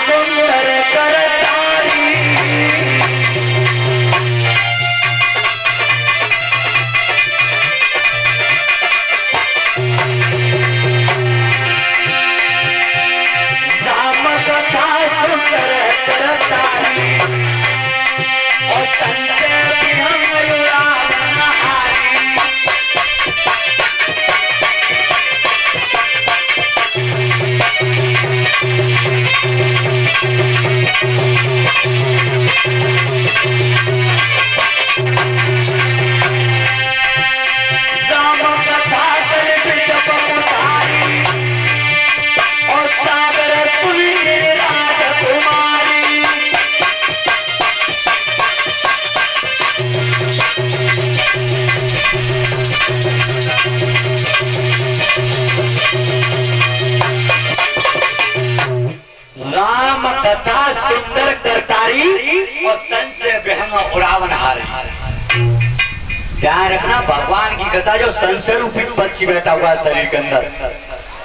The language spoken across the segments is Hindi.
सुंदर करतारी राम कथा सुंदर करतारी और संजय विहंग रावण हारी राम कथा कर बिटप उतारी और सागर सुनी राजकुमारी राम कथा सुंदर करतारी और संशय विहंग उड़ावन हारी। ध्यान रखना, भगवान की कथा जो संशय रूपी पक्षी बैठा हुआ शरीर के अंदर,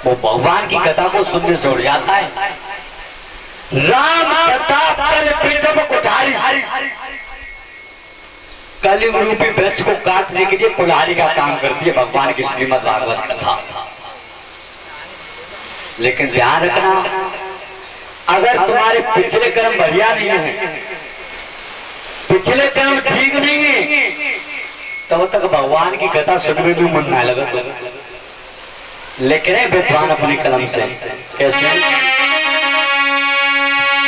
वो भगवान की कथा को सुनने से उड़ जाता है। राम कथा कल पिटप कुठारी, कलयुग रूपी वृक्ष को काटने के लिए कुल्हाड़ी का काम करती है भगवान की श्रीमद् भागवत कथा। लेकिन ध्यान रखना, अगर तुम्हारे पिछले कर्म बढ़िया नहीं है, पिछले कर्म ठीक नहीं है, तब तक भगवान की कथा सुनने में मन ना लगा। तो लेकिन विद्वान अपने कलम से कैसे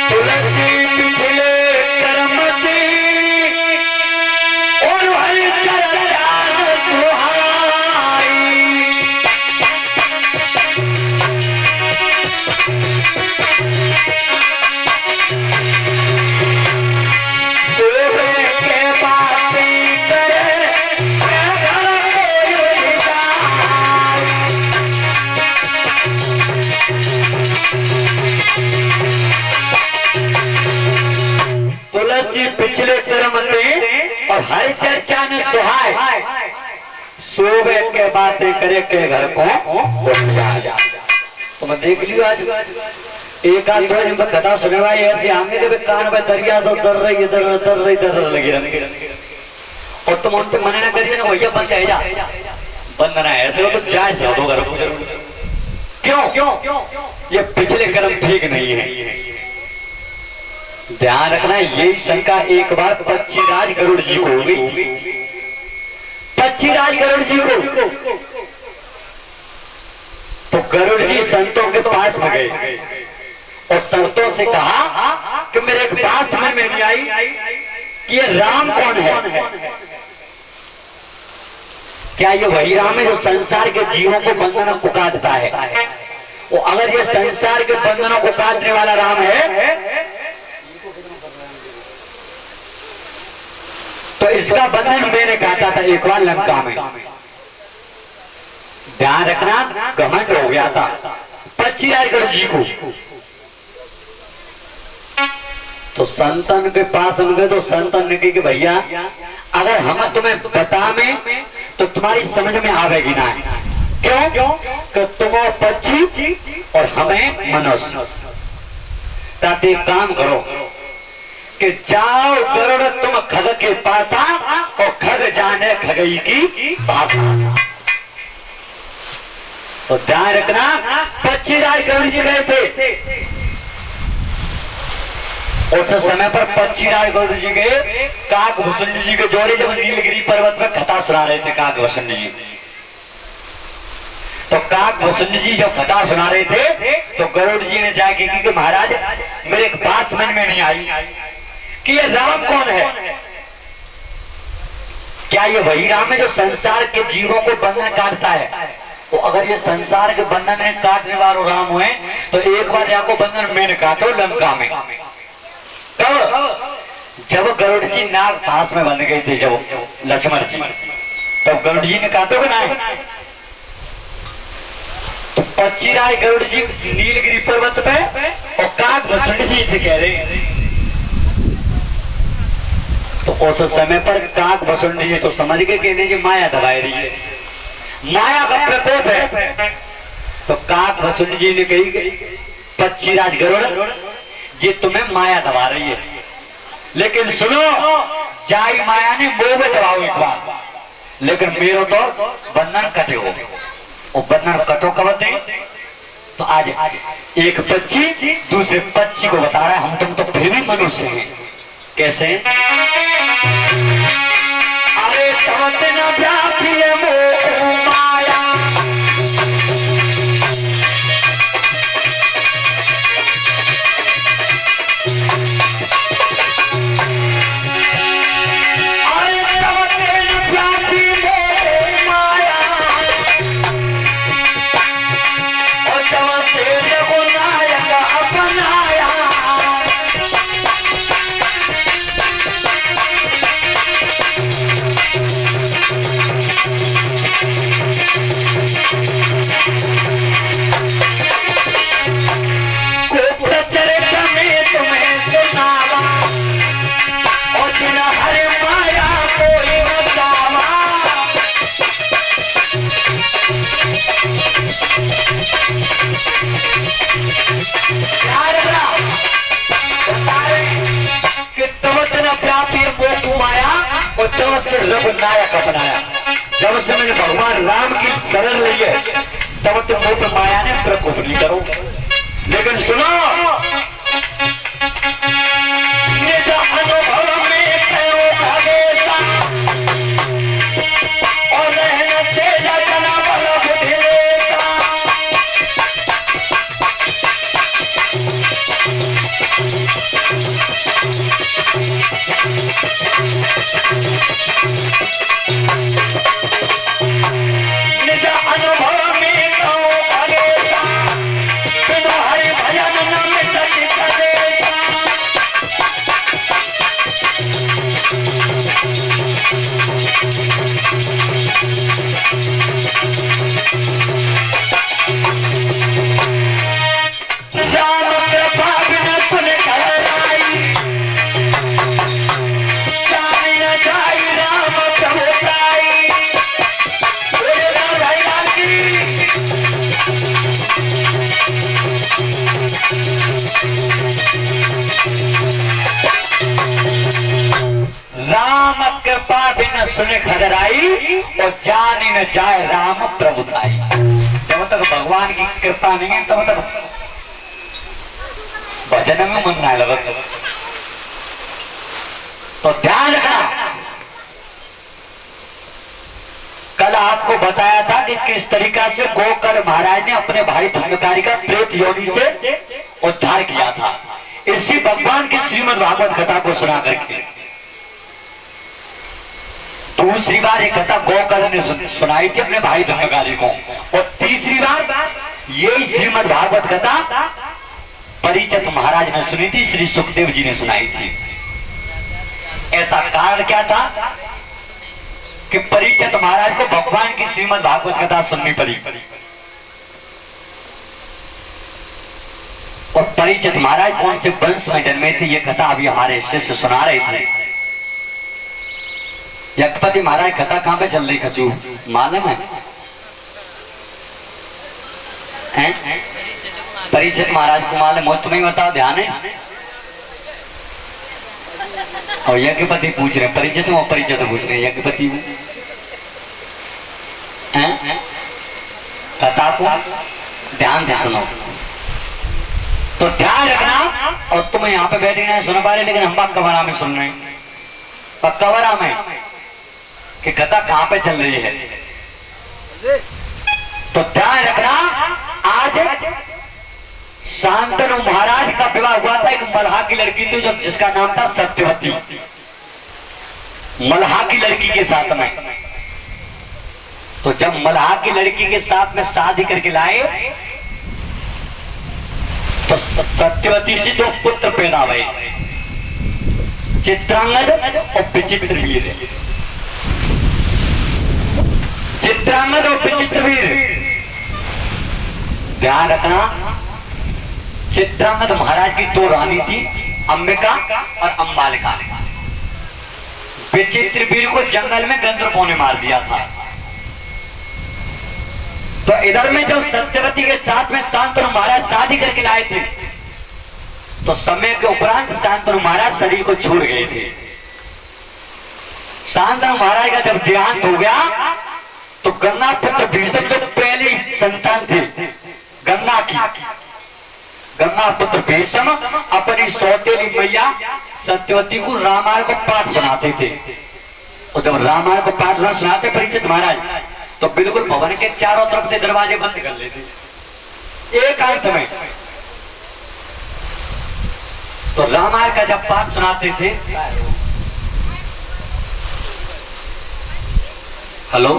तुलसी पिछले कर्म दी और हरि चर्चा सुहाई पिछले कर्म में और हर चर्चा में सुहाय, सोवे के बातें करे के घर को तो मैं देख लियो आज एक आध दो दिन कथा सुने भाई ऐसे आमने के कान में दरिया से दर रही लगी रहने और तुम उनसे मना ना करिए ना, भैया बंद है जा बंद ना ऐसे हो तो जाए से दो घर को जरूर। क्यों ये पिछले कर्म ठीक नहीं है। ध्यान रखना, यही शंका एक बार पक्षीराज गरुड़ जी को हो गई थी। पक्षीराज गरुड़ जी को तो गरुड़ जी संतों के पास में गए और संतों से कहा कि मेरे एक बात समझ में नहीं आई कि ये राम कौन है। क्या ये वही राम है जो संसार के जीवों को बंधनों को काटता है? वो अगर ये संसार के बंधनों को काटने वाला राम है तो इसका बंधन मैंने काटा था एक बार लंका में। ध्यान रखना, घमंड हो गया था पक्षीराज गरुड़ जी को। तो संतन के पास हम गए तो संतन ने कहा कि भैया अगर हम तुम्हें बतावे तो तुम्हारी समझ में आवेगी ना। क्यों कि तुम पक्षी और हमें मनुष्य। ताकि काम करो कि जाओ गरुड़ तुम खग के पासा और खग जाने खगई की भाषा। तो ध्यान रखना, पक्षीराज गरुड़ जी गए थे उस समय पर पक्षीराज गरुड़ जी गए काकभूषण जी के जोड़े जब नीलगिरी पर्वत में कथा सुना रहे थे काकभूषण जी। तो काकभूषण जी जब कथा सुना रहे थे तो गरुड़ जी ने जाके की कि महाराज मेरे एक बात समझ में नहीं आई कि ये राम कौन है। क्या ये वही राम है जो संसार के जीवों को बंधन काटता है? तो अगर ये संसार के बंधन में काटने वाले राम हुए तो एक बार या को बंधन मैंने काटो लंका में। तो जब गरुड़ जी नाग पास में बंध गए थे जब लक्ष्मण जी, तब गरुड़ जी ने काटो कि नहीं? तो पक्षीराज गरुड़ जी नीलगिरी पर्वत पे और काकभूषण जी से कह रहे। तो उस समय पर काकभूषण जी तो समझ गए कहने जी माया दबाई रही है, माया का प्रकोप है। तो काकभूषण जी ने कही पक्षीराज गरुड़ ये तुम्हें माया दबा रही है। लेकिन सुनो, जाई माया ने मोह में दबाओ एक बार, लेकिन मेरो तो बंधन कटे हो। और बंधन कटो कब होते? तो आज एक पक्षी दूसरे पक्षी को बता रहा है हम तुम तो फिर भी मनुष्य हैं। कैसे? अरे तवत न व्यापी मोह माया, और जब से रघुनायक अपनाया, जब से मैंने भगवान राम की शरण ली है, तब तुम मुझ पर माया ने प्रकोप नहीं करो। लेकिन सुनो, ये जो अनुभव में कहो भगेसा और रहना तेजा जना बल बुधिलेसा, निज अनुभव में कहो भगेसा, बिना हरि भजन न मिटति कलेसा। राम कृपा बिन सुन कराई, जानी न जाई राम प्रभुताई। भाई लाल की राम कृपा बिन सुन खदराई और जानी न जाए राम प्रभुताई। जब तक भगवान की कृपा नहीं है तब तक भजन में मन ना लगा। तो ध्यान रखना, कल आपको बताया था कि किस तरीका से गोकर्ण महाराज ने अपने भाई धर्मकारी का प्रेत योनि से उद्धार किया था। इसी भगवान की श्रीमद् भागवत कथा को सुना करके दूसरी बार एक कथा गोकर्ण ने सुनाई थी अपने भाई धर्मकारी को, और तीसरी बार यही श्रीमद् भागवत कथा परिचित महाराज ने सुनी थी, श्री सुखदेव जी ने सुनाई थी। ऐसा कारण क्या था कि परिचित महाराज को भगवान की श्रीमद् भागवत कथा सुननी पड़ी, और परिचित महाराज कौन से वंश में जन्मे थे ये कथा अभी हमारे शिष्य सुना रहे थे। यज्ञपति महाराज कथा कहां पे चल रही खचू मालूम है? परिचित महाराज को मालूम हो? तुम्हें बताओ, ध्यान है? और यज्ञपति पूछ रहे परिचित हूँ, परिचित पूछ रहे यज्ञपति हूँ। कथा को ध्यान से सुनो। तो ध्यान रखना, और तुम यहाँ पे बैठे नहीं सुन पा रहे, लेकिन हम पक्का में सुन रहे हैं, पक्का में कि कथा कहाँ पे चल रही है। तो ध्यान रखना, आज शांतनु महाराज का विवाह हुआ था। एक मल्हा की लड़की थी जो जिसका नाम था सत्यवती, मल्हा की लड़की के साथ में। तो जब मल्हा की लड़की के साथ में शादी करके लाए तो सत्यवती से 2 पुत्र पैदा हुए, चित्रांगद और विचित्रवीर। चित्रांगद और विचित्रवीर, ध्यान रखना, चित्रांगद महाराज की 2 रानी थी, अंबिका और अंबालिका। विचित्रवीर को जंगल में गंधर्वों ने मार दिया था। तो इधर में जब सत्यवती के साथ में शांतनु महाराज शादी करके लाए थे तो समय के उपरांत शांतनु महाराज शरीर को छोड़ गए थे। शांतनु महाराज का जब देहांत हो गया तो गन्ना पुत्र भीष्म जो पहली संतान थे गन्ना की, गन्ना पुत्र भीष्म अपनी सौतेली मैया सत्यवती को रामायण को पाठ सुनाते थे। और जब रामायण को पाठ सुनाते परीक्षित महाराज तो बिल्कुल भवन के चारों तरफ से दरवाजे बंद कर लेते एकांत में। तो रामायण का जब पाठ सुनाते थे, हेलो,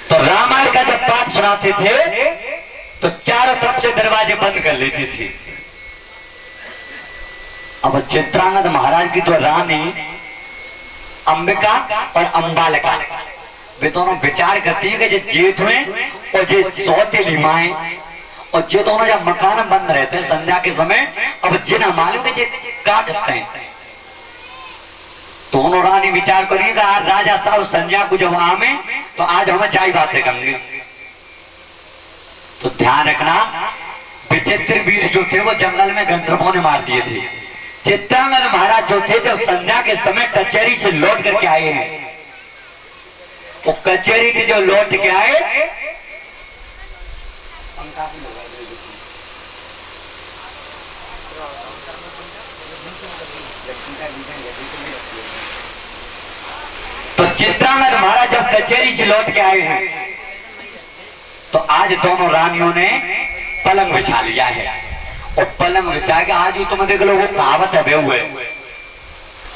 तो रामायण का जब पाठ सुनाते थे तो चारों तरफ से दरवाजे बंद कर लेते थे। अब चित्रांगद महाराज की तो रानी अंबिका और अंबालिका वे दोनों विचार करती है कि जो जेठ में और जो सौतेली माए और जो दोनों जब मकान में बंद रहते हैं संध्या के समय, अब जिन्हें मालूम कि क्या करते हैं। दोनों रानी विचार करिएगा आज राजा साहब संध्या को जब आवे तो आज हमें चाय बातें करेंगे। तो ध्यान रखना विचित्र वीर जो थे वो जंगल में गंधर्वों ने मार दिए थे। चित्रांगद महाराज जो थे जब संध्या के समय कचहरी से लौट करके आए हैं, वो कचहरी से जो लौट के आए तो चित्रांगद महाराज जब कचहरी से लौट के आए हैं तो आज दोनों रानियों ने पलंग बिछा लिया है। और पलंग बिछा के आज तुम देख लो वो कहावत है हुए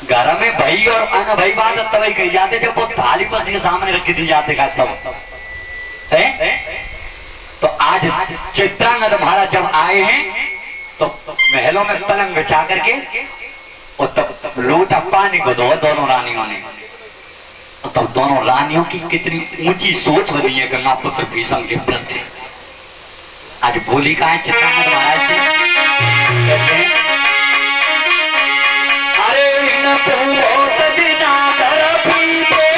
घर में भाई और अन भाई बात तभी कही जाते जब वो थाली पर के सामने रख दी जाते का तब है। तो आज चित्रांगद महाराज जब आए हैं तो महलों में पलंग बिछा करके और तब लोटा पानी को दो दोनों रानियों ने। तब दोनों रानियों की कितनी ऊंची सोच बनी है गंगा पुत्र भीष्म के प्रति। आज बोली का है चित्रांगद महाराज ने कैसे, अरे इन बहुत दिना कर पीते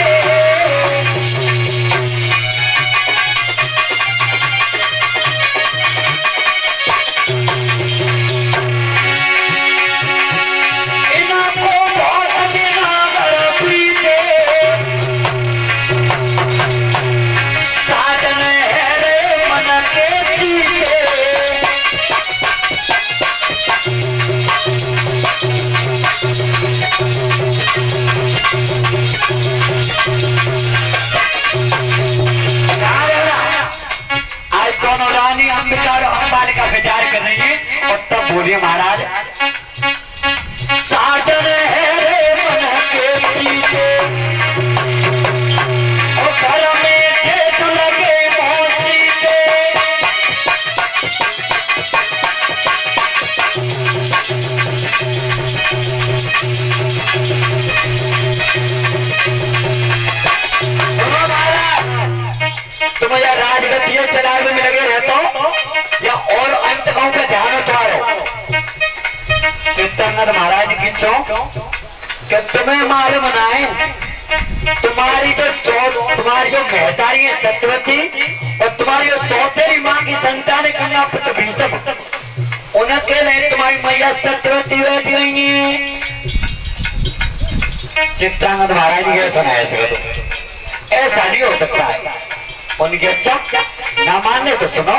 का विचार कर रही है। और तब बोलिए महाराज, साजन है रे मन के सीते और घर में छेद लगे मौसी के। तुम या राजगद्दी चलाने में लगे रहते हो या और अंत गांव पे ध्यान उतारो। चित्रांगद महाराज की कि तुम्हें मालूम बनाए तुम्हारी जो महतारी है सत्यवती और तुम्हारी जो सौतेरी माँ की संतान है गंगा पुत्र भीष्म, उनके लिए तुम्हारी मैया सत्यवती बैठी गई है। चित्रांगद महाराज ने सुनाया तो ऐसा नहीं हो सकता है। उनकी अच्छा ना माने तो सुनो,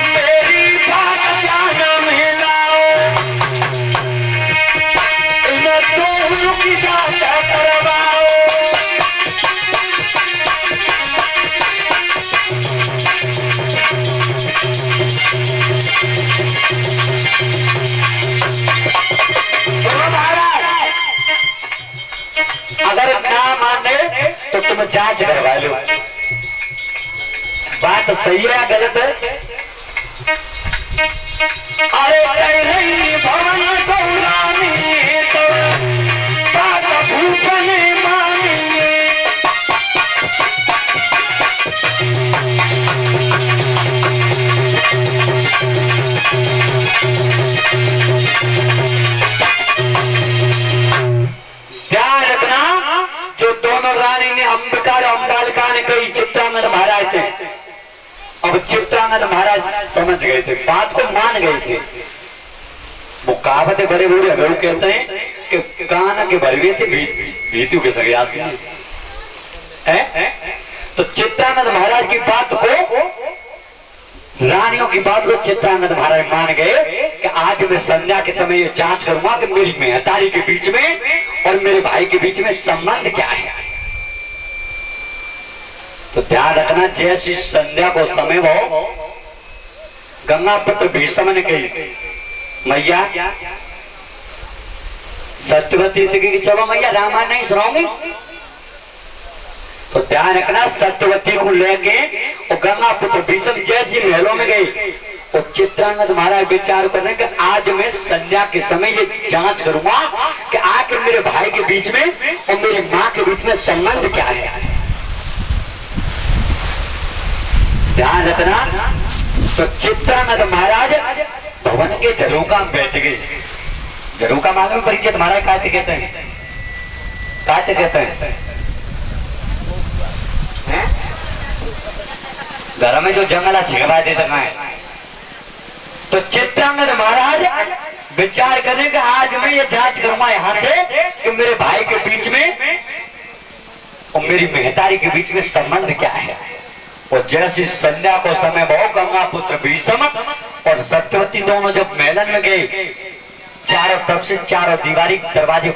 मेरी बात ध्यान में लाओ, तुम रुक जाता करवाओ। अगर ना माने तो तुम जांच करवा लो, बात सही है या गलत है। अरे रही भवन कौरानी तो बात भूपने मानी। ध्यान रखना, जो दोनों रानी ने अंबिका और अंबालिका ने कही चित्रांगद महाराज थे अब चित्रानंद महाराज समझ गए थे, बात को मान गए थे। वो कहावत बड़े बूढ़े वो कहते हैं कि कान के भरवे थे भीतू के सगे आदमी है। तो चित्रानंद महाराज की बात को, रानियों की बात को चित्रानंद महाराज मान गए कि आज मैं संध्या के समय ये जांच करूंगा कि मेरी मेहतारी के बीच में और मेरे भाई के बीच में संबंध क्या है। तो ध्यान रखना, जैसी संध्या को समय वो गंगा पुत्र भीष्म ने कही, मैया सत्यवती की चलो मैया रामायण नहीं सुनाऊंगी। तो ध्यान रखना, सत्यवती को लेके और गंगा पुत्र भीष्म जैसी महलों में गई, और चित्रानंद महाराज विचार कर रहे हैं कि आज मैं संध्या के समय ये जांच करूंगा कि आखिर मेरे भाई के बीच में और मेरी माँ के बीच में संबंध क्या है। ध्यान रखना, तो चित्रानंद महाराज भवन के झरोका में बैठ गए। झरोका मालूम परिचित महाराज कहते कहते हैं, कहते कहते हैं घर में जो जंगला छिड़वा देते हैं। तो चित्रानंद महाराज विचार करने का आज मैं ये जांच करूंगा यहां से कि मेरे भाई के बीच में और मेरी मेहतारी के बीच में संबंध क्या है। और जैसी संध्या को समय बहु गंगा पुत्र भीष्म और सत्यवती दोनों जब मेलन में गए, चारों तरफ से चारों दीवारी दरवाजे